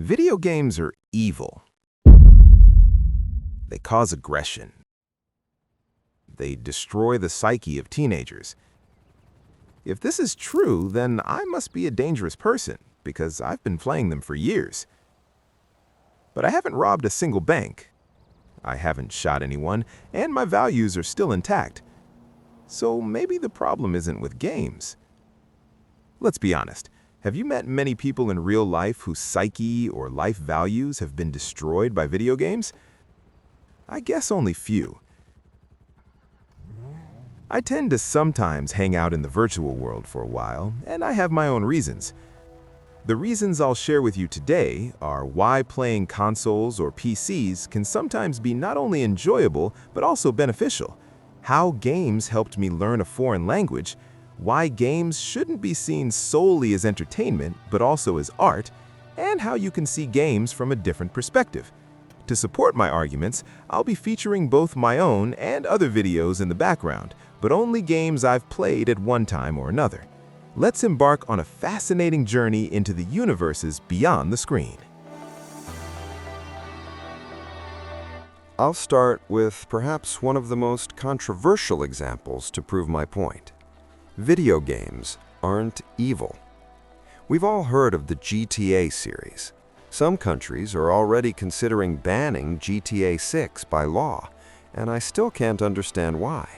Video games are evil. They cause aggression. They destroy the psyche of teenagers. If this is true, then I must be a dangerous person, because I've been playing them for years. But I haven't robbed a single bank. I haven't shot anyone, and my values are still intact. So maybe the problem isn't with games. Let's be honest. Have you met many people in real life whose psyche or life values have been destroyed by video games? I guess only few. I tend to sometimes hang out in the virtual world for a while, and I have my own reasons. The reasons I'll share with you today are why playing consoles or PCs can sometimes be not only enjoyable, but also beneficial, how games helped me learn a foreign language, why games shouldn't be seen solely as entertainment, but also as art, and how you can see games from a different perspective. To support my arguments, I'll be featuring both my own and other videos in the background, but only games I've played at one time or another. Let's embark on a fascinating journey into the universes beyond the screen. I'll start with perhaps one of the most controversial examples to prove my point. Video games aren't evil. We've all heard of the GTA series. Some countries are already considering banning GTA 6 by law, and I still can't understand why.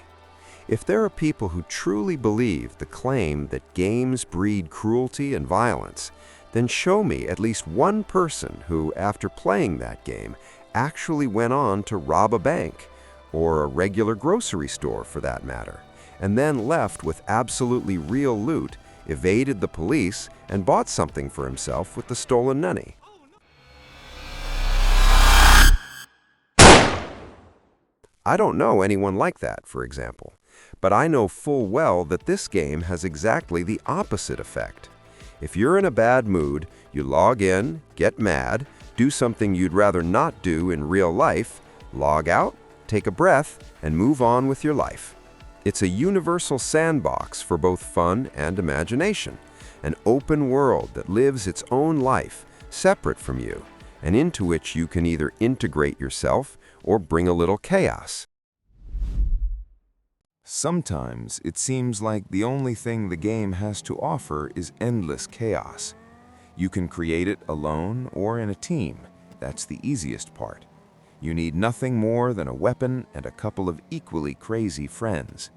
If there are people who truly believe the claim that games breed cruelty and violence, then show me at least one person who, after playing that game, actually went on to rob a bank, or a regular grocery store for that matter, and then left with absolutely real loot, evaded the police, and bought something for himself with the stolen money. I don't know anyone like that, for example, but I know full well that this game has exactly the opposite effect. If you're in a bad mood, you log in, get mad, do something you'd rather not do in real life, log out, take a breath, and move on with your life. It's a universal sandbox for both fun and imagination, an open world that lives its own life, separate from you, and into which you can either integrate yourself or bring a little chaos. Sometimes it seems like the only thing the game has to offer is endless chaos. You can create it alone or in a team. That's the easiest part. You need nothing more than a weapon and a couple of equally crazy friends.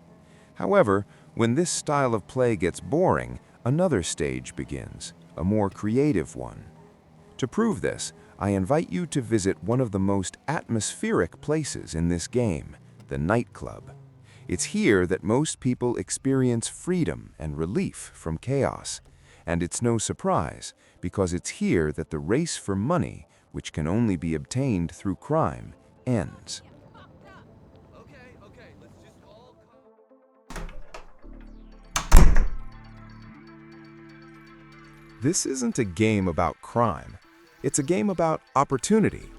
However, when this style of play gets boring, another stage begins, a more creative one. To prove this, I invite you to visit one of the most atmospheric places in this game, the nightclub. It's here that most people experience freedom and relief from chaos. And it's no surprise, because it's here that the race for money, which can only be obtained through crime, ends. This isn't a game about crime. It's a game about opportunity.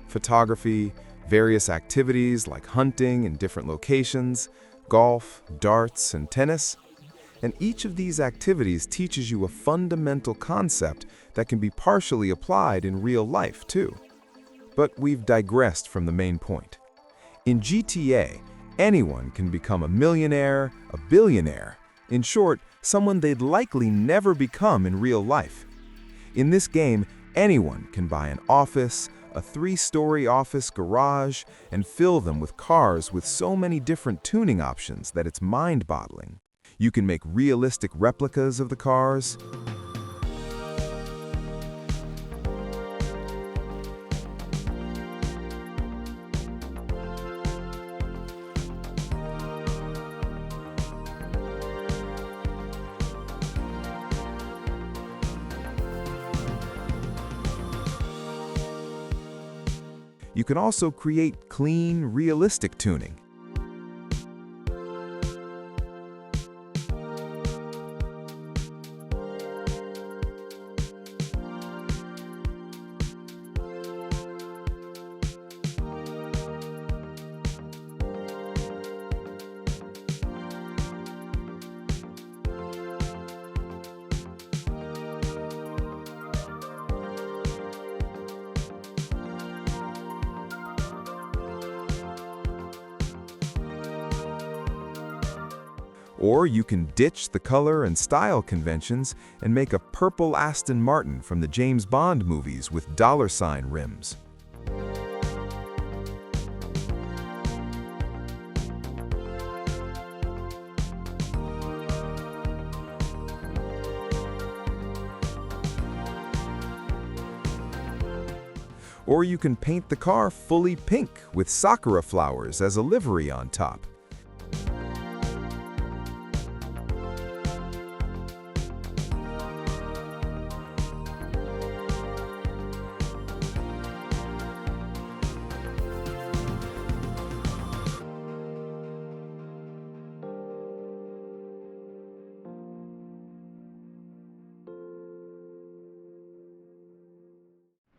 Photography, various activities like hunting in different locations, golf, darts, and tennis. And each of these activities teaches you a fundamental concept that can be partially applied in real life too. But we've digressed from the main point. In GTA, anyone can become a millionaire, a billionaire. In short, someone they'd likely never become in real life. In this game, anyone can buy an office, a 3-story office garage, and fill them with cars with so many different tuning options that it's mind-boggling. You can make realistic replicas of the cars. You can also create clean, realistic tuning. Or you can ditch the color and style conventions and make a purple Aston Martin from the James Bond movies with $ rims. Or you can paint the car fully pink with sakura flowers as a livery on top.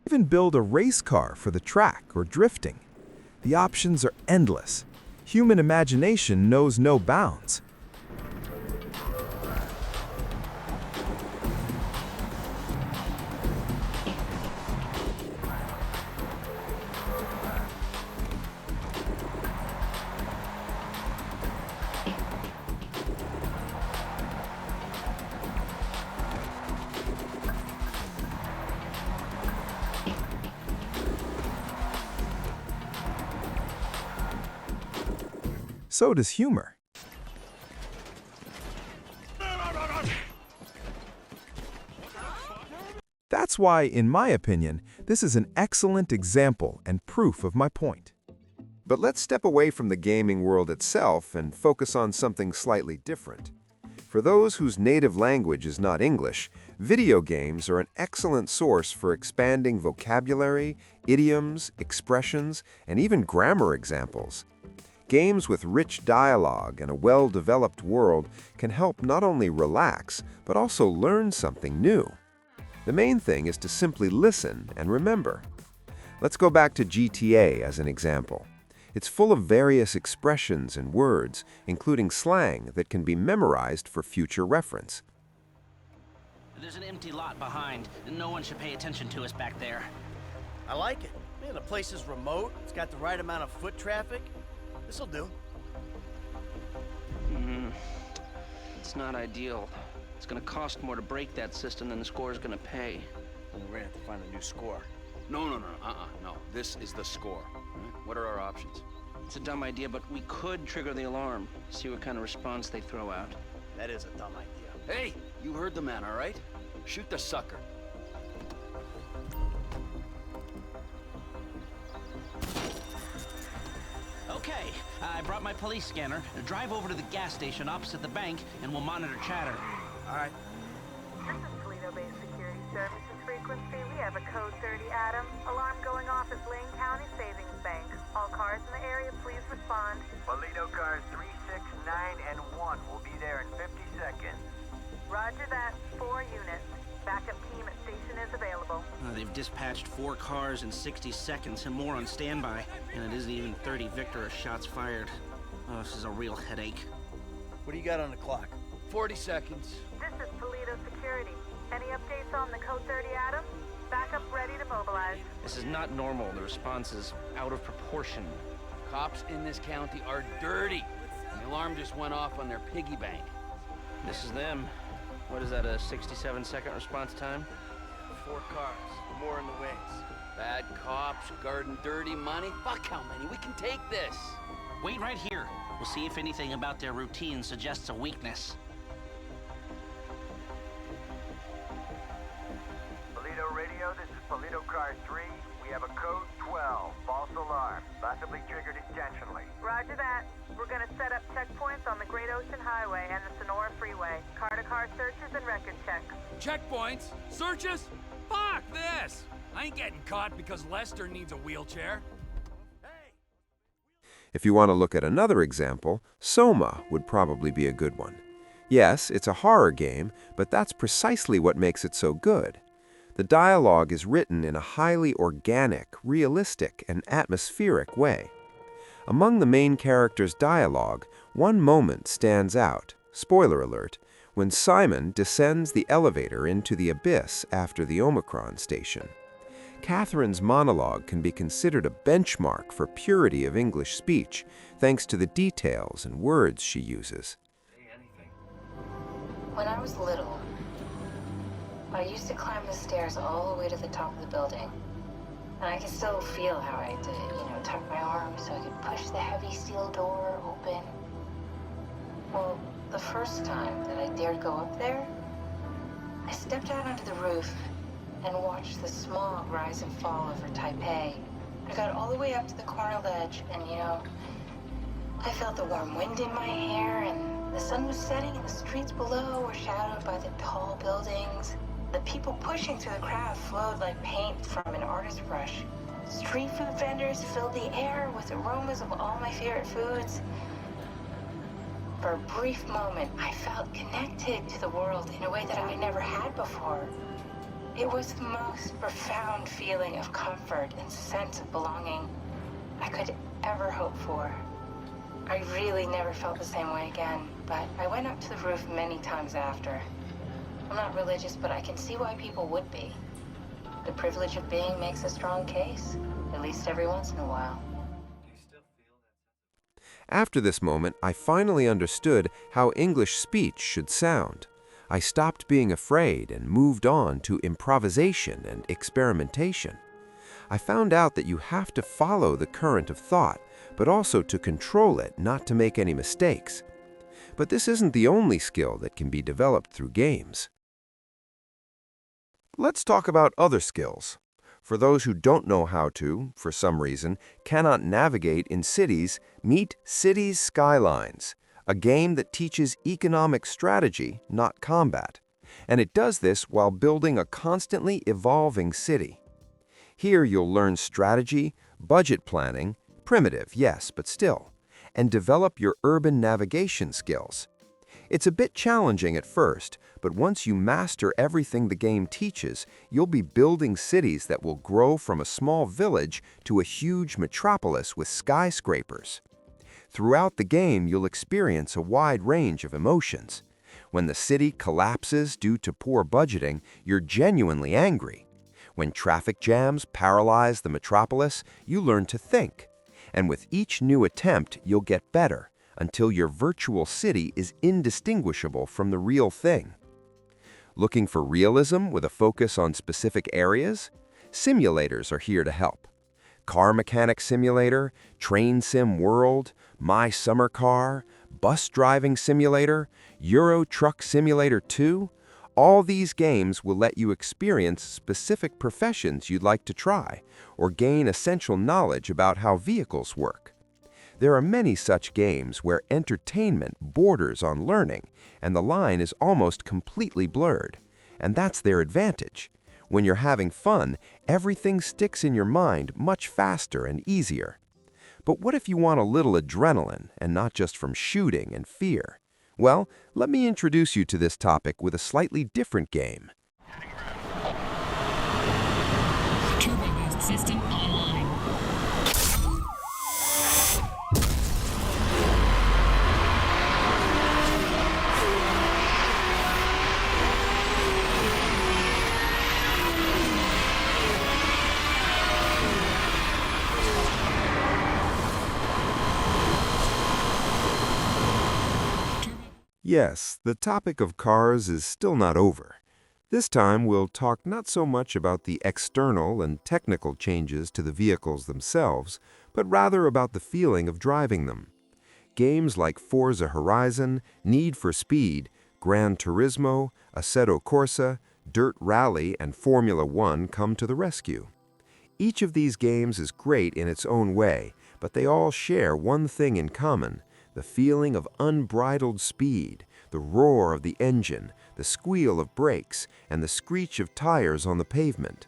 Even build a race car for the track or drifting. The options are endless. Human imagination knows no bounds. So does humor. That's why, in my opinion, this is an excellent example and proof of my point. But let's step away from the gaming world itself and focus on something slightly different. For those whose native language is not English, video games are an excellent source for expanding vocabulary, idioms, expressions, and even grammar examples. Games with rich dialogue and a well-developed world can help not only relax, but also learn something new. The main thing is to simply listen and remember. Let's go back to GTA as an example. It's full of various expressions and words, including slang that can be memorized for future reference. There's an empty lot behind, and no one should pay attention to us back there. I like it. Man, the place is remote. It's got the right amount of foot traffic. This'll do. It's not ideal. It's gonna cost more to break that system than the score's gonna pay. We're gonna have to find a new score. No. This is the score. Right? What are our options? It's a dumb idea, but we could trigger the alarm. See what kind of response they throw out. That is a dumb idea. Hey, you heard the man, all right? Shoot the sucker. Okay, I brought my police scanner. Drive over to the gas station opposite the bank, and we'll monitor chatter. All right. This is Toledo-based security services frequency. We have a code 30 Adam. Alarm going off at Blaine County Savings Bank. All cars in the area, please respond. Toledo cars 3, 6, 9, and 1 will be there in 50 seconds. Roger that. 4 units. Backup team at station is available. They've dispatched 4 cars in 60 seconds and more on standby. And it isn't even 30 Victor shots fired. Oh, this is a real headache. What do you got on the clock? 40 seconds. This is Toledo Security. Any updates on the code 30 Adam? Backup ready to mobilize. This is not normal. The response is out of proportion. Cops in this county are dirty. The alarm just went off on their piggy bank. This is them. What is that, a 67-second response time? 4 cars. More in the wings. Bad cops, guarding dirty money. Fuck how many? We can take this. Wait right here. We'll see if anything about their routine suggests a weakness. Toledo radio, this is Toledo car 3. We have a code 12, false alarm, possibly triggered intentionally. Roger that. We're gonna set up checkpoints on the Great Ocean Highway and the Sonora Freeway. Car-to-car searches and record checks. Checkpoints? Searches? Fuck this! I ain't getting caught because Lester needs a wheelchair. If you want to look at another example, Soma would probably be a good one. Yes, it's a horror game, but that's precisely what makes it so good. The dialogue is written in a highly organic, realistic, and atmospheric way. Among the main character's dialogue, one moment stands out, spoiler alert, when Simon descends the elevator into the abyss after the Omicron station. Catherine's monologue can be considered a benchmark for purity of English speech, thanks to the details and words she uses. Say anything. When I was little, I used to climb the stairs all the way to the top of the building. And I can still feel how I had to, tuck my arms so I could push the heavy steel door open. Well, the first time that I dared go up there, I stepped out onto the roof and watched the smog rise and fall over Taipei. I got all the way up to the corner ledge and, I felt the warm wind in my hair and the sun was setting and the streets below were shadowed by the tall buildings. The people pushing through the crowd flowed like paint from an artist's brush. Street food vendors filled the air with aromas of all my favorite foods. For a brief moment, I felt connected to the world in a way that I never had before. It was the most profound feeling of comfort and sense of belonging I could ever hope for. I really never felt the same way again, but I went up to the roof many times after. I'm not religious, but I can see why people would be. The privilege of being makes a strong case, at least every once in a while. After this moment, I finally understood how English speech should sound. I stopped being afraid and moved on to improvisation and experimentation. I found out that you have to follow the current of thought, but also to control it, not to make any mistakes. But this isn't the only skill that can be developed through games. Let's talk about other skills. For those who don't know how to, for some reason, cannot navigate in cities, meet Cities Skylines, a game that teaches economic strategy, not combat. And it does this while building a constantly evolving city. Here you'll learn strategy, budget planning, primitive, yes, but still, and develop your urban navigation skills. It's a bit challenging at first, but once you master everything the game teaches, you'll be building cities that will grow from a small village to a huge metropolis with skyscrapers. Throughout the game, you'll experience a wide range of emotions. When the city collapses due to poor budgeting, you're genuinely angry. When traffic jams paralyze the metropolis, you learn to think. And with each new attempt, you'll get better, until your virtual city is indistinguishable from the real thing. Looking for realism with a focus on specific areas? Simulators are here to help. Car Mechanic Simulator, Train Sim World, My Summer Car, Bus Driving Simulator, Euro Truck Simulator 2, all these games will let you experience specific professions you'd like to try, or gain essential knowledge about how vehicles work. There are many such games where entertainment borders on learning, and the line is almost completely blurred. And that's their advantage. When you're having fun, everything sticks in your mind much faster and easier. But what if you want a little adrenaline, and not just from shooting and fear? Well, let me introduce you to this topic with a slightly different game. Turbo boost system online. Yes, the topic of cars is still not over. This time we'll talk not so much about the external and technical changes to the vehicles themselves, but rather about the feeling of driving them. Games like Forza Horizon, Need for Speed, Gran Turismo, Assetto Corsa, Dirt Rally, and Formula One come to the rescue. Each of these games is great in its own way, but they all share one thing in common: the feeling of unbridled speed, the roar of the engine, the squeal of brakes, and the screech of tires on the pavement.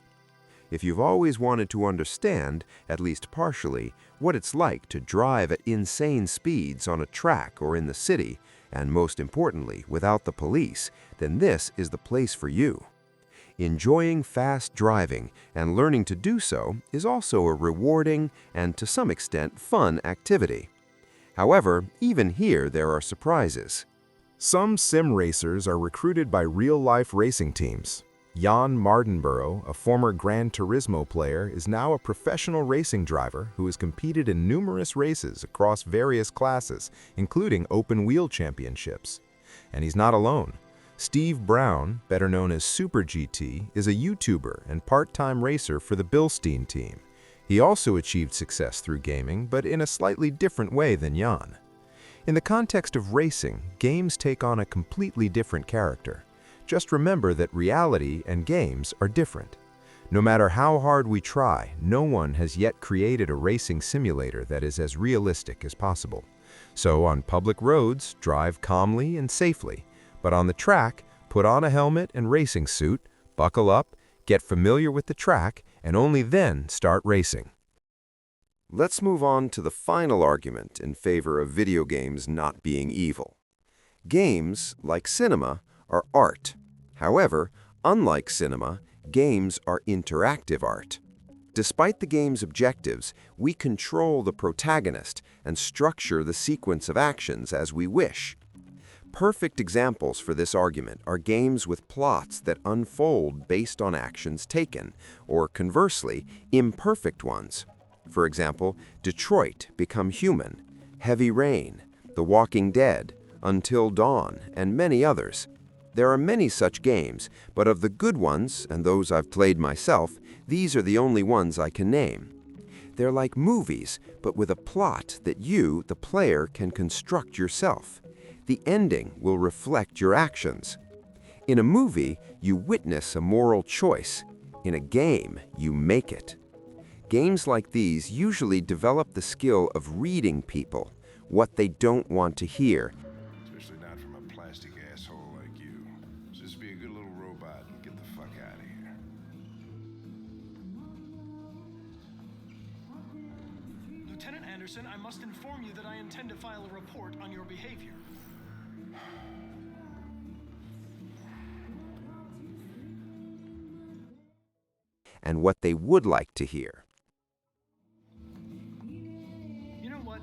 If you've always wanted to understand, at least partially, what it's like to drive at insane speeds on a track or in the city, and most importantly, without the police, then this is the place for you. Enjoying fast driving and learning to do so is also a rewarding and, to some extent, fun activity. However, even here there are surprises. Some sim racers are recruited by real-life racing teams. Jan Mardenborough, a former Gran Turismo player, is now a professional racing driver who has competed in numerous races across various classes, including open-wheel championships. And he's not alone. Steve Brown, better known as Super GT, is a YouTuber and part-time racer for the Bilstein team. He also achieved success through gaming, but in a slightly different way than Jan. In the context of racing, games take on a completely different character. Just remember that reality and games are different. No matter how hard we try, no one has yet created a racing simulator that is as realistic as possible. So on public roads, drive calmly and safely. But on the track, put on a helmet and racing suit, buckle up, get familiar with the track, and only then start racing. Let's move on to the final argument in favor of video games not being evil. Games, like cinema, are art. However, unlike cinema, games are interactive art. Despite the game's objectives, we control the protagonist and structure the sequence of actions as we wish. Perfect examples for this argument are games with plots that unfold based on actions taken, or conversely, imperfect ones. For example, Detroit: Become Human, Heavy Rain, The Walking Dead, Until Dawn, and many others. There are many such games, but of the good ones, and those I've played myself, these are the only ones I can name. They're like movies, but with a plot that you, the player, can construct yourself. The ending will reflect your actions. In a movie, you witness a moral choice. In a game, you make it. Games like these usually develop the skill of reading people, what they don't want to hear. Especially not from a plastic asshole like you. Just be a good little robot and get the fuck out of here. Lieutenant Anderson, I must inform you that I intend to file a report on your behavior. And what they would like to hear. You know what?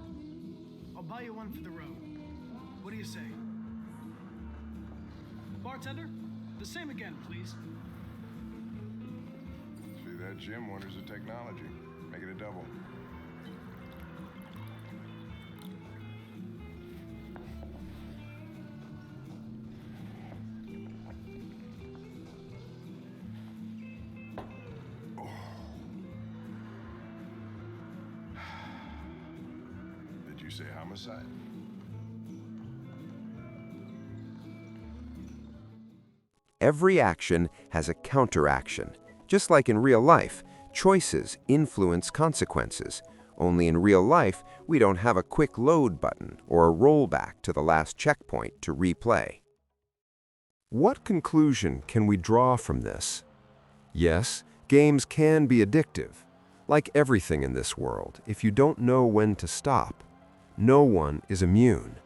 I'll buy you one for the road. What do you say? Bartender, the same again, please. See, that Jim wonders at technology. Make it a double. Did you say homicide? Every action has a counteraction. Just like in real life, choices influence consequences. Only in real life, we don't have a quick load button or a rollback to the last checkpoint to replay. What conclusion can we draw from this? Yes, games can be addictive. Like everything in this world, if you don't know when to stop, no one is immune.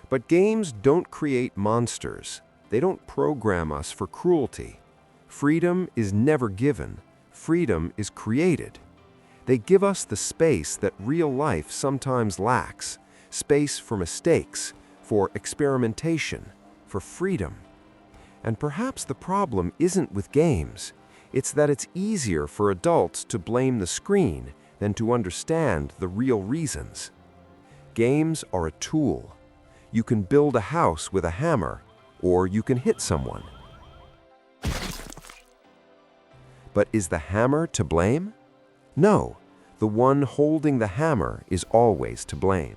But games don't create monsters. They don't program us for cruelty. Freedom is never given. Freedom is created. They give us the space that real life sometimes lacks. Space for mistakes, for experimentation, for freedom. And perhaps the problem isn't with games. It's that it's easier for adults to blame the screen than to understand the real reasons. Games are a tool. You can build a house with a hammer, or you can hit someone. But is the hammer to blame? No, the one holding the hammer is always to blame.